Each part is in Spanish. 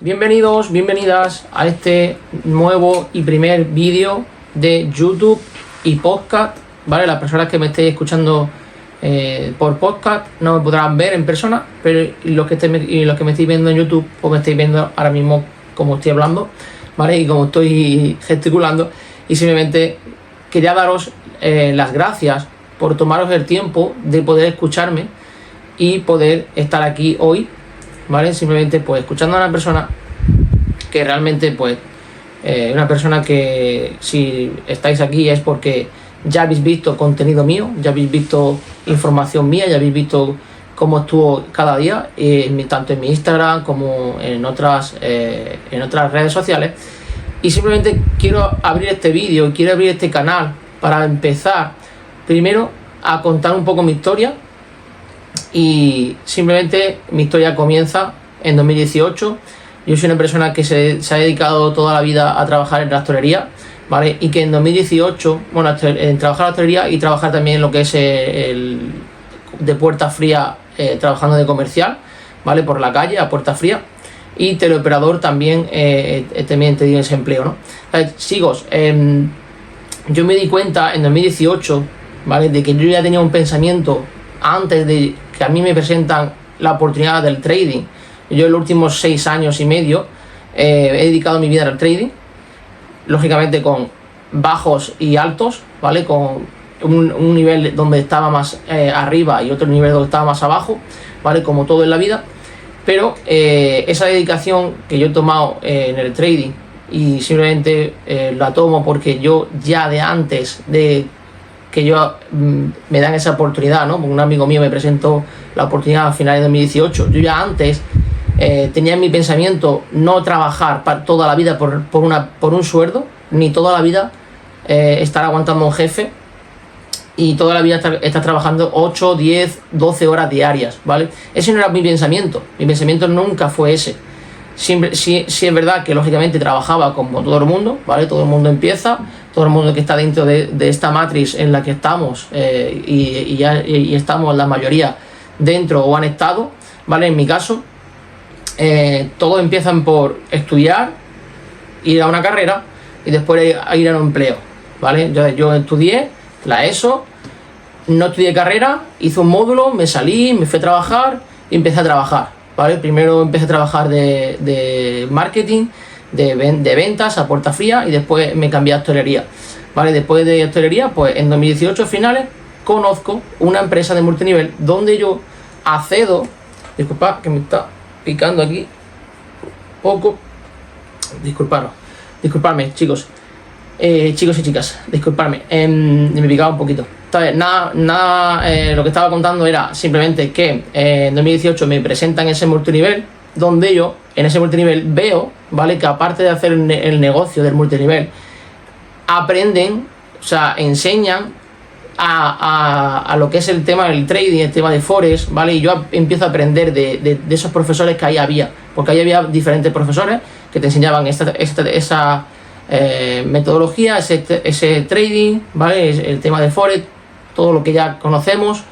Bienvenidos, bienvenidas a este nuevo y primer vídeo de YouTube y podcast, ¿vale? Las personas que me estéis escuchando por podcast no me podrán ver en persona, pero los que me estéis viendo en YouTube, pues me estáis viendo ahora mismo como estoy hablando, ¿vale? Y como estoy gesticulando, y simplemente quería daros las gracias por tomaros el tiempo de poder escucharme y poder estar aquí hoy, ¿vale? Simplemente pues escuchando a una persona que realmente pues una persona que si estáis aquí es porque ya habéis visto contenido mío, ya habéis visto información mía, ya habéis visto cómo estuvo cada día, tanto en mi Instagram como en otras redes sociales. Y simplemente quiero abrir este vídeo, quiero abrir este canal para empezar primero a contar un poco mi historia. Y simplemente mi historia comienza en 2018. Yo soy una persona que se ha dedicado toda la vida a trabajar en la hostelería, ¿vale? Y que en 2018, bueno, en trabajar en la hostelería y trabajar también en lo que es de puerta fría, trabajando de comercial, ¿vale? Por la calle, a puerta fría. Y teleoperador también, también te digo ese empleo, ¿no? Chicos, yo me di cuenta en 2018, ¿vale? De que yo ya tenía un pensamiento antes de que a mí me presentan la oportunidad del trading. Yo en los últimos 6 años y medio he dedicado mi vida al trading, lógicamente con bajos y altos, ¿vale? Con un nivel donde estaba más arriba y otro nivel donde estaba más abajo, ¿vale? Como todo en la vida. Pero esa dedicación que yo he tomado en el trading, y simplemente la tomo porque yo ya de antes de que me dan esa oportunidad, ¿no? Un amigo mío me presentó la oportunidad a finales de 2018. Yo ya antes tenía en mi pensamiento no trabajar toda la vida por un sueldo, ni toda la vida estar aguantando a un jefe y toda la vida estar trabajando 8, 10, 12 horas diarias, ¿vale? Ese no era mi pensamiento. Mi pensamiento nunca fue ese. Siempre, sí es verdad que lógicamente trabajaba como todo el mundo, ¿vale? Todo el mundo empieza, todo el mundo que está dentro de esta matriz en la que estamos, y estamos la mayoría dentro o han estado, ¿vale? En mi caso, todos empiezan por estudiar, ir a una carrera y después ir a un empleo, ¿vale? Yo estudié la ESO, no estudié carrera, hice un módulo, me salí, me fui a trabajar y empecé a trabajar, ¿vale? Primero empecé a trabajar de marketing, de ventas a puerta fría, y después me cambié a hostelería, ¿vale? Después de hostelería, pues en 2018 finales, conozco una empresa de multinivel donde yo accedo. Disculpad que me está picando aquí poco, disculpadme chicos, chicos y chicas, disculpadme, me picaba un poquito. Entonces, lo que estaba contando era simplemente que en 2018 me presentan ese multinivel, donde yo en ese multinivel veo, ¿vale? Que aparte de hacer el negocio del multinivel, aprenden, o sea, enseñan a lo que es el tema del trading, el tema de forex, ¿vale? Y yo empiezo a aprender de esos profesores que ahí había, porque ahí había diferentes profesores que te enseñaban esa metodología, ese trading, ¿vale? El tema de forex, todo lo que ya conocemos.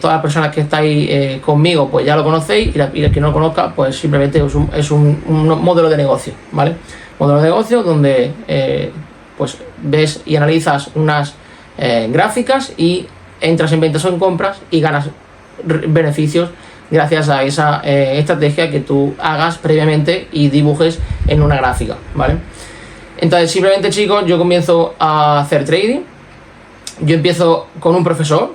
Todas las personas que estáis conmigo pues ya lo conocéis, y el que no lo conozca pues simplemente es un modelo de negocio, ¿vale? Modelo de negocio donde pues ves y analizas unas gráficas y entras en ventas o en compras y ganas beneficios gracias a esa estrategia que tú hagas previamente y dibujes en una gráfica, ¿vale? Entonces simplemente, chicos, yo comienzo a hacer trading. Yo empiezo con un profesor.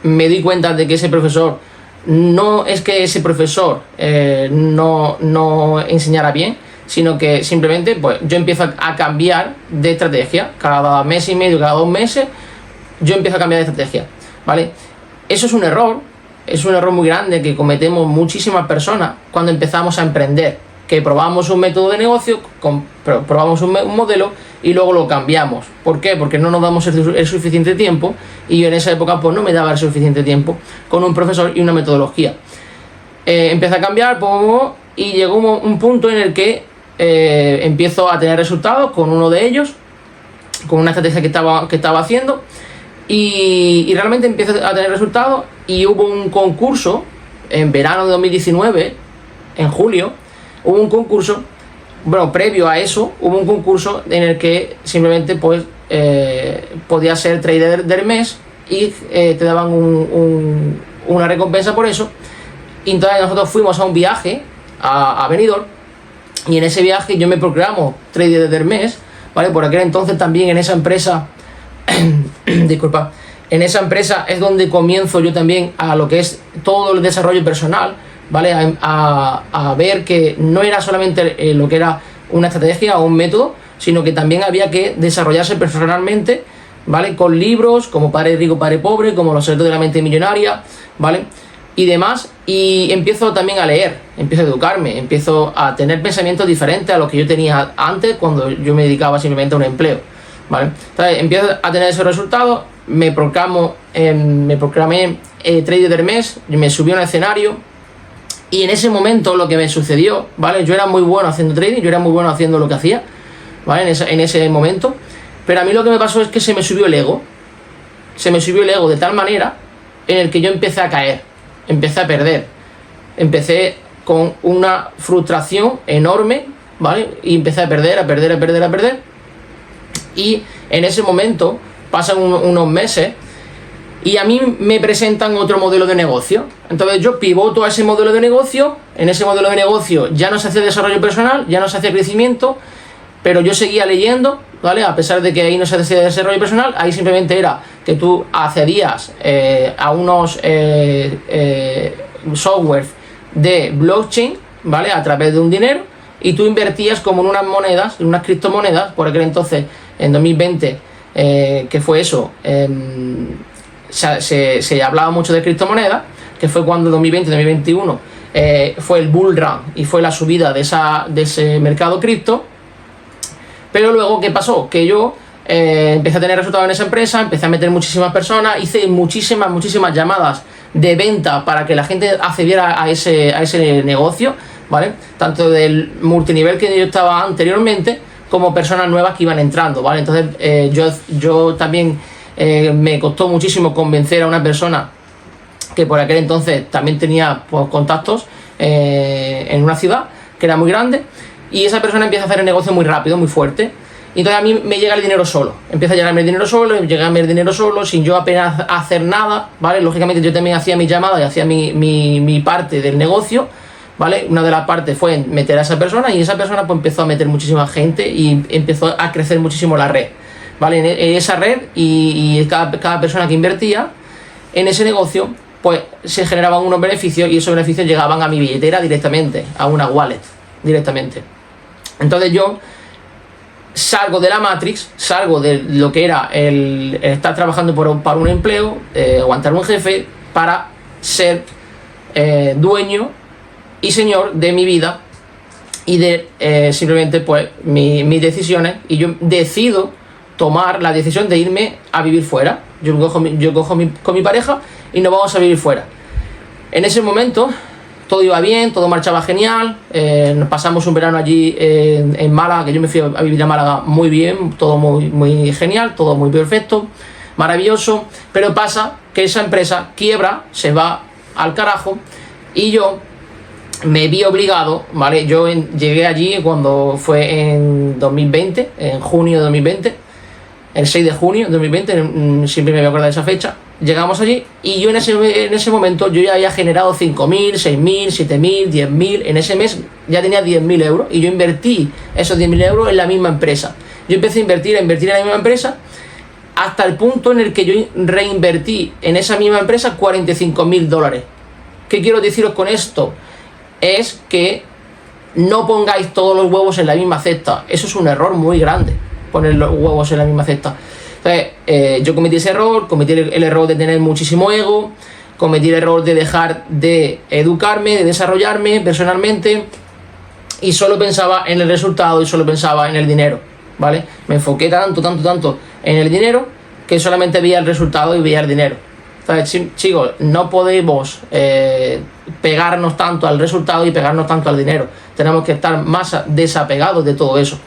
Me di cuenta de que ese profesor no es que ese profesor no enseñara bien, sino que simplemente pues yo empiezo a cambiar de estrategia. Cada mes y medio, cada 2 meses, yo empiezo a cambiar de estrategia, ¿vale? Eso es un error muy grande que cometemos muchísimas personas cuando empezamos a emprender, que probamos un método de negocio, probamos un modelo y luego lo cambiamos. ¿Por qué? Porque no nos damos el suficiente tiempo, y yo en esa época pues no me daba el suficiente tiempo con un profesor y una metodología. Empecé a cambiar y llegó un punto en el que empiezo a tener resultados con uno de ellos, con una estrategia que estaba haciendo, y realmente empiezo a tener resultados. Y hubo un concurso en verano de 2019, en julio, hubo un concurso, bueno, previo a eso, hubo un concurso en el que simplemente pues podías ser trader del mes y te daban una recompensa por eso. Y entonces nosotros fuimos a un viaje a Benidorm, y en ese viaje yo me proclamo trader del mes, ¿vale? Por aquel entonces también en esa empresa, disculpa, en esa empresa es donde comienzo yo también a lo que es todo el desarrollo personal, ¿vale? A ver que no era solamente lo que era una estrategia o un método, sino que también había que desarrollarse personalmente, ¿vale? Con libros como Padre Rico, Padre Pobre, como Los secretos de la mente millonaria, ¿vale? Y demás, y empiezo también a leer, empiezo a educarme, empiezo a tener pensamientos diferentes a los que yo tenía antes cuando yo me dedicaba simplemente a un empleo, ¿vale? Entonces empiezo a tener esos resultados, me proclamé trader del mes, me subí a un escenario, y en ese momento lo que me sucedió, ¿vale? Yo era muy bueno haciendo trading, yo era muy bueno haciendo lo que hacía, ¿vale? En ese momento, pero a mí lo que me pasó es que se me subió el ego de tal manera en el que yo empecé a caer, empecé a perder, empecé con una frustración enorme, ¿vale? Y empecé a perder, y en ese momento pasan unos meses y a mí me presentan otro modelo de negocio. Entonces yo pivoto a ese modelo de negocio. En ese modelo de negocio ya no se hacía desarrollo personal, ya no se hacía crecimiento, pero yo seguía leyendo, ¿vale? A pesar de que ahí no se hacía desarrollo personal, ahí simplemente era que tú accedías a unos software de blockchain, ¿vale? A través de un dinero, y tú invertías como en unas monedas, en unas criptomonedas. Por aquel entonces, en 2020, que fue eso, se hablaba mucho de criptomonedas, que fue cuando 2020-2021 fue el bull run y fue la subida de ese mercado cripto. Pero luego, ¿qué pasó? Que yo empecé a tener resultados en esa empresa, empecé a meter muchísimas personas, hice muchísimas llamadas de venta para que la gente accediera a ese negocio, ¿vale? Tanto del multinivel que yo estaba anteriormente, como personas nuevas que iban entrando, ¿vale? Entonces yo también me costó muchísimo convencer a una persona que por aquel entonces también tenía pues, contactos en una ciudad que era muy grande, y esa persona empieza a hacer el negocio muy rápido, muy fuerte. Y entonces a mí me llega el dinero solo, empieza a llegarme el dinero solo, sin yo apenas hacer nada, ¿vale? Lógicamente yo también hacía mis llamadas y hacía mi parte del negocio, ¿vale? Una de las partes fue meter a esa persona, y esa persona pues empezó a meter muchísima gente y empezó a crecer muchísimo la red, ¿vale? En esa red, y cada persona que invertía en ese negocio, pues se generaban unos beneficios, y esos beneficios llegaban a mi billetera directamente, a una wallet directamente. Entonces yo salgo de la Matrix, salgo de lo que era el estar trabajando para un empleo, aguantar un jefe, para ser dueño y señor de mi vida y de simplemente pues mis decisiones. Y yo decido tomar la decisión de irme a vivir fuera. Yo cojo con mi pareja y nos vamos a vivir fuera. En ese momento todo iba bien, todo marchaba genial, nos pasamos un verano allí en Málaga, que yo me fui a vivir a Málaga muy bien, todo muy genial, todo muy perfecto, maravilloso. Pero pasa que esa empresa quiebra, se va al carajo, y yo me vi obligado, ¿vale? Yo llegué allí cuando fue en 2020, en junio de 2020, el 6 de junio de 2020, siempre me voy a acordar de esa fecha. Llegamos allí, y yo en ese momento yo ya había generado 5.000, 6.000, 7.000, 10.000. En ese mes ya tenía 10.000 euros, y yo invertí esos 10.000 euros en la misma empresa. Yo empecé a invertir en la misma empresa, hasta el punto en el que yo reinvertí en esa misma empresa 45.000 dólares. ¿Qué quiero deciros con esto? Es que no pongáis todos los huevos en la misma cesta. Eso es un error muy grande, poner los huevos en la misma cesta. Entonces, yo cometí ese error, cometí el error de tener muchísimo ego, cometí el error de dejar de educarme, de desarrollarme personalmente, y solo pensaba en el resultado y solo pensaba en el dinero, ¿vale? Me enfoqué tanto en el dinero que solamente veía el resultado y veía el dinero. Entonces, chicos, no podemos pegarnos tanto al resultado y pegarnos tanto al dinero. Tenemos que estar más desapegados de todo eso.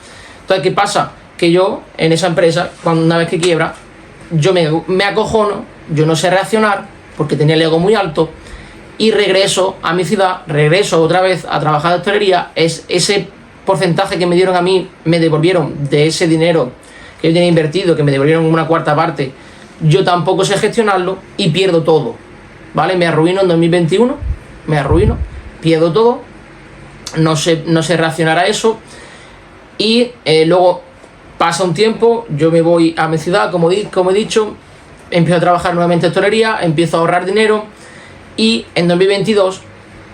Entonces, ¿qué pasa? Que yo en esa empresa, una vez que quiebra, yo me acojono, yo no sé reaccionar porque tenía el ego muy alto, y regreso a mi ciudad, regreso otra vez a trabajar de hostelería. Es ese porcentaje que me dieron a mí, me devolvieron de ese dinero que yo tenía invertido, que me devolvieron una cuarta parte. Yo tampoco sé gestionarlo y pierdo todo, ¿vale? Me arruino en 2021, pierdo todo, no sé reaccionar a eso. Y luego pasa un tiempo, yo me voy a mi ciudad, como he dicho, empiezo a trabajar nuevamente en hostelería, empiezo a ahorrar dinero y en 2022,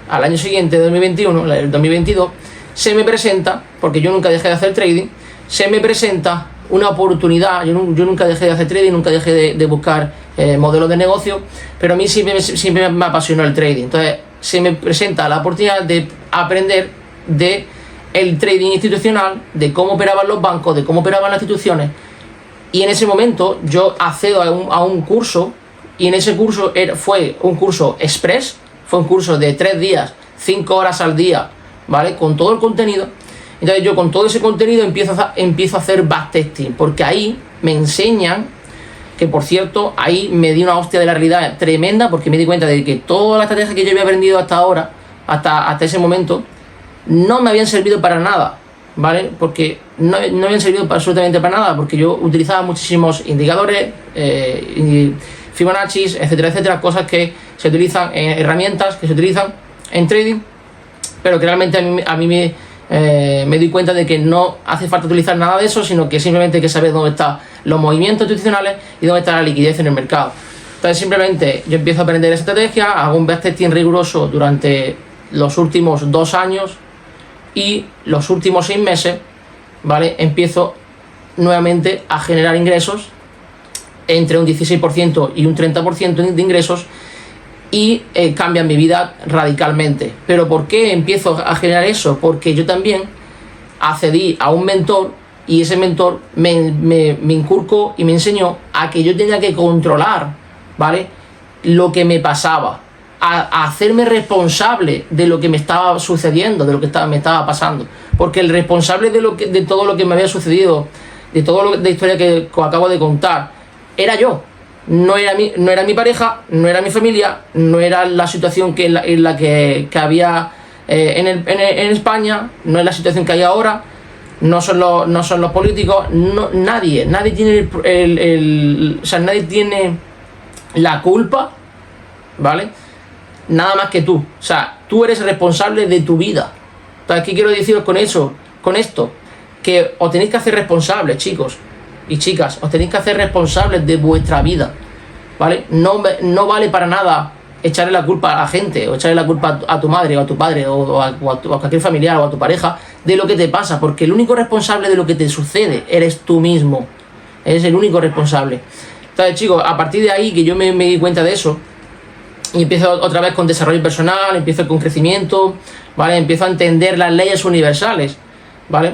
al año siguiente, 2021, el 2022, se me presenta, porque yo nunca dejé de hacer trading, se me presenta una oportunidad. Yo nunca dejé de hacer trading, nunca dejé de buscar modelos de negocio, pero a mí siempre me apasionó el trading. Entonces se me presenta la oportunidad de aprender de el trading institucional, de cómo operaban los bancos, de cómo operaban las instituciones. Y en ese momento yo accedo a un curso, y en ese curso fue un curso express, fue un curso de 3 días, 5 horas al día, ¿vale? Con todo el contenido. Entonces yo con todo ese contenido empiezo a hacer backtesting, porque ahí me enseñan, que por cierto, ahí me di una hostia de la realidad tremenda, porque me di cuenta de que todas las estrategias que yo había aprendido hasta ahora, hasta ese momento, no me habían servido para nada, ¿vale? Porque no habían servido absolutamente para nada, porque yo utilizaba muchísimos indicadores, Fibonacci, etcétera, etcétera, cosas que se utilizan, herramientas que se utilizan en trading, pero que realmente a mí me di cuenta de que no hace falta utilizar nada de eso, sino que simplemente hay que saber dónde están los movimientos institucionales y dónde está la liquidez en el mercado. Entonces simplemente yo empiezo a aprender esa estrategia, hago un backtesting riguroso durante los últimos 2 años y los últimos 6 meses, ¿vale? Empiezo nuevamente a generar ingresos entre un 16% y un 30% de ingresos, y cambian mi vida radicalmente. ¿Pero por qué empiezo a generar eso? Porque yo también accedí a un mentor, y ese mentor me inculcó y me enseñó a que yo tenía que controlar, ¿vale?, lo que me pasaba, a hacerme responsable de lo que me estaba sucediendo, de lo que me estaba pasando. Porque el responsable de todo lo que me había sucedido, de todo la historia que acabo de contar, era yo. No era mi pareja, no era mi familia, no era la situación en la que había en España, no es la situación que hay ahora, no son los políticos, nadie tiene nadie tiene la culpa, ¿vale? Nada más que tú. O sea, tú eres responsable de tu vida. Entonces, ¿qué quiero deciros con esto? Que os tenéis que hacer responsables, chicos y chicas, os tenéis que hacer responsables de vuestra vida, ¿vale? No vale para nada echarle la culpa a la gente, o echarle la culpa a tu madre o a tu padre o a cualquier familiar o a tu pareja de lo que te pasa, porque el único responsable de lo que te sucede eres tú mismo. Eres el único responsable. Entonces, chicos, a partir de ahí que yo me di cuenta de eso, y empiezo otra vez con desarrollo personal, empiezo con crecimiento, ¿vale? Empiezo a entender las leyes universales, ¿vale?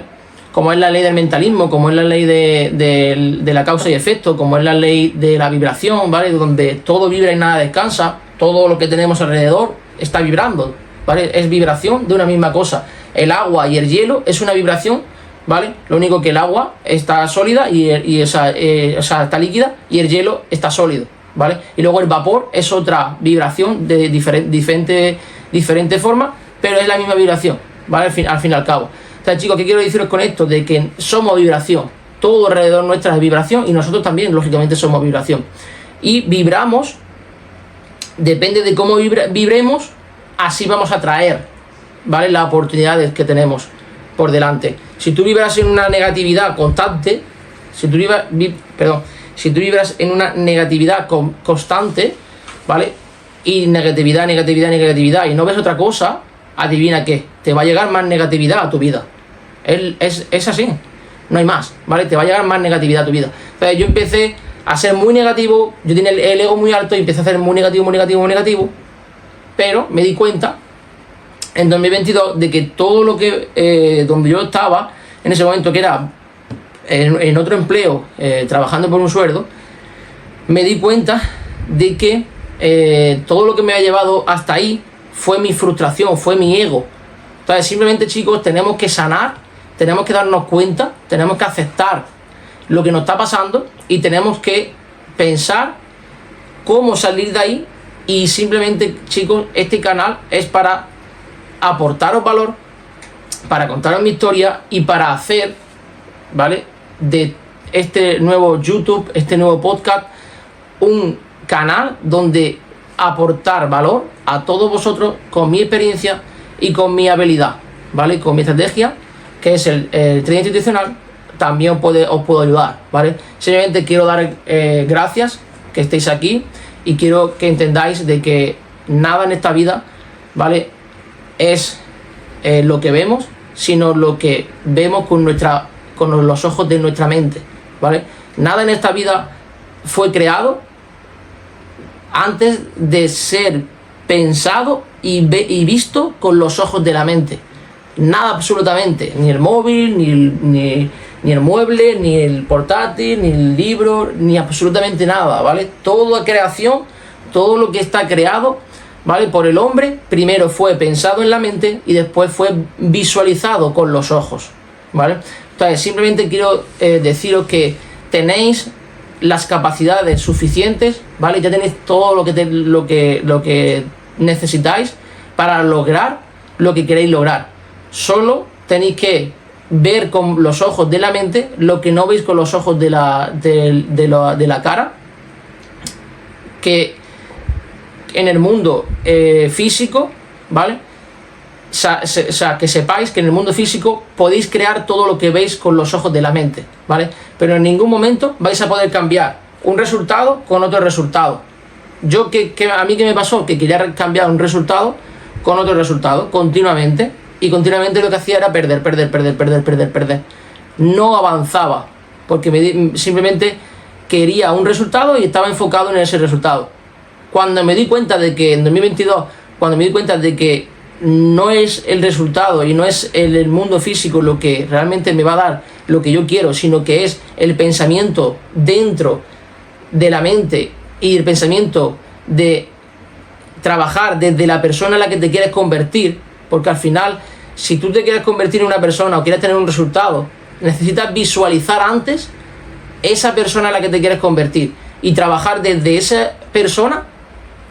Como es la ley del mentalismo, como es la ley de la causa y efecto, como es la ley de la vibración, ¿vale? Donde todo vibra y nada descansa, todo lo que tenemos alrededor está vibrando, ¿vale? Es vibración de una misma cosa. El agua y el hielo es una vibración, ¿vale? Lo único que el agua está sólida y está líquida, y el hielo está sólido, ¿vale? Y luego el vapor es otra vibración de diferente forma, pero es la misma vibración, ¿vale? Al fin y al cabo. Entonces, chicos, ¿qué quiero deciros con esto? De que somos vibración, todo alrededor nuestra es vibración, y nosotros también, lógicamente, somos vibración. Y vibramos, depende de cómo vibremos, así vamos a atraer, ¿vale?, las oportunidades que tenemos por delante. Si tú vibras en una negatividad constante, si tú vibras en una negatividad constante, ¿vale?, y negatividad, y no ves otra cosa, adivina qué, te va a llegar más negatividad a tu vida. Es así, no hay más, ¿vale? Te va a llegar más negatividad a tu vida. Entonces yo empecé a ser muy negativo, yo tenía el ego muy alto y empecé a ser muy negativo, pero me di cuenta en 2022 de que todo lo que donde yo estaba en ese momento, que era en otro empleo, trabajando por un sueldo, me di cuenta de que todo lo que me ha llevado hasta ahí fue mi frustración, fue mi ego. Entonces simplemente, chicos, tenemos que sanar, tenemos que darnos cuenta, tenemos que aceptar lo que nos está pasando y tenemos que pensar cómo salir de ahí Y simplemente, chicos, este canal es para aportaros valor, para contaros mi historia y para hacer, ¿vale?, de este nuevo YouTube, este nuevo podcast, un canal donde aportar valor a todos vosotros con mi experiencia y con mi habilidad, ¿vale? Con mi estrategia, que es el trading institucional, también os puedo ayudar, ¿vale? Simplemente quiero dar gracias que estéis aquí y quiero que entendáis de que nada en esta vida, ¿vale?, es lo que vemos, sino lo que vemos con los ojos de nuestra mente, ¿vale? Nada en esta vida fue creado antes de ser pensado y visto con los ojos de la mente. Nada absolutamente, ni el móvil, ni el mueble, ni el portátil, ni el libro, ni absolutamente nada, ¿vale? Toda creación, todo lo que está creado, ¿vale?, por el hombre, primero fue pensado en la mente y después fue visualizado con los ojos, ¿vale? Entonces, simplemente quiero deciros que tenéis las capacidades suficientes, ¿vale? Ya tenéis todo lo que necesitáis para lograr lo que queréis lograr. Solo tenéis que ver con los ojos de la mente lo que no veis con los ojos de la cara, que en el mundo físico, ¿vale? O sea, que sepáis que en el mundo físico podéis crear todo lo que veis con los ojos de la mente, ¿vale? Pero en ningún momento vais a poder cambiar un resultado con otro resultado. A mí, ¿qué me pasó? Que quería cambiar un resultado con otro resultado continuamente, y continuamente lo que hacía era perder. No avanzaba, porque simplemente quería un resultado y estaba enfocado en ese resultado. Cuando me di cuenta de que en 2022, cuando me di cuenta de que no es el resultado y no es el mundo físico lo que realmente me va a dar lo que yo quiero, sino que es el pensamiento dentro de la mente y el pensamiento de trabajar desde la persona en la que te quieres convertir, porque al final, si tú te quieres convertir en una persona o quieres tener un resultado, necesitas visualizar antes esa persona en la que te quieres convertir y trabajar desde esa persona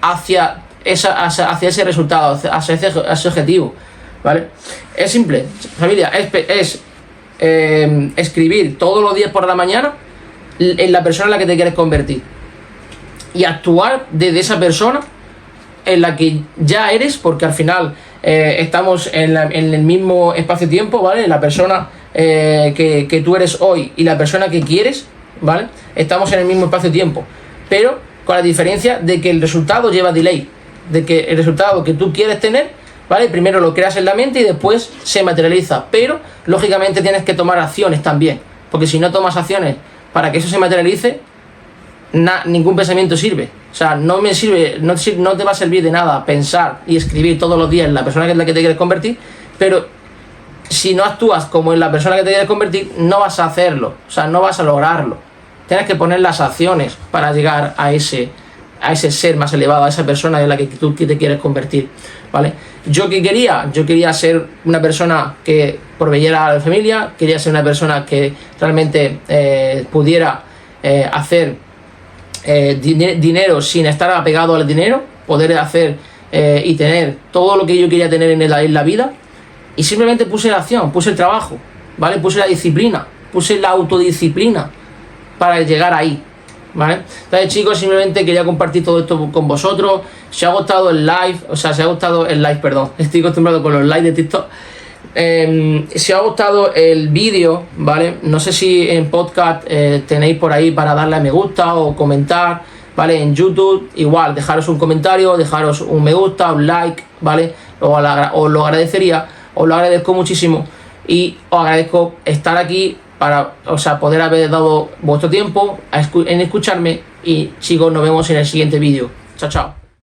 hacia ese resultado, hacia ese objetivo, ¿vale? Es simple, familia, es escribir todos los días por la mañana en la persona en la que te quieres convertir y actuar desde esa persona en la que ya eres, porque al final estamos en el mismo espacio-tiempo, ¿vale? La persona que tú eres hoy y la persona que quieres, ¿vale? Estamos en el mismo espacio-tiempo, pero con la diferencia de que el resultado lleva delay, de que el resultado que tú quieres tener, ¿vale?, primero lo creas en la mente y después se materializa, pero lógicamente tienes que tomar acciones también, porque si no tomas acciones para que eso se materialice, ningún pensamiento sirve. O sea, no te va a servir de nada pensar y escribir todos los días en la persona en la que te quieres convertir, pero si no actúas como en la persona que te quieres convertir, no vas a hacerlo, o sea, no vas a lograrlo. Tienes que poner las acciones para llegar a ese ser más elevado, a esa persona en la que tú te quieres convertir, ¿vale? ¿Yo qué quería? Yo quería ser una persona que proveyera a la familia, quería ser una persona que realmente pudiera hacer dinero sin estar apegado al dinero, poder hacer y tener todo lo que yo quería tener en la vida, y simplemente puse la acción, puse el trabajo, ¿vale? Puse la disciplina, puse la autodisciplina para llegar ahí, ¿vale? Entonces, chicos, simplemente quería compartir todo esto con vosotros. Si os ha gustado el live, perdón, estoy acostumbrado con los live de TikTok. Si os ha gustado el vídeo, ¿vale? No sé si en podcast tenéis por ahí para darle a me gusta o comentar, ¿vale? En YouTube, igual, dejaros un comentario, dejaros un me gusta, un like, ¿vale? Os lo agradecería, os lo agradezco muchísimo y os agradezco estar aquí para, poder haber dado vuestro tiempo en escucharme. Y chicos, nos vemos en el siguiente vídeo. Chao, chao.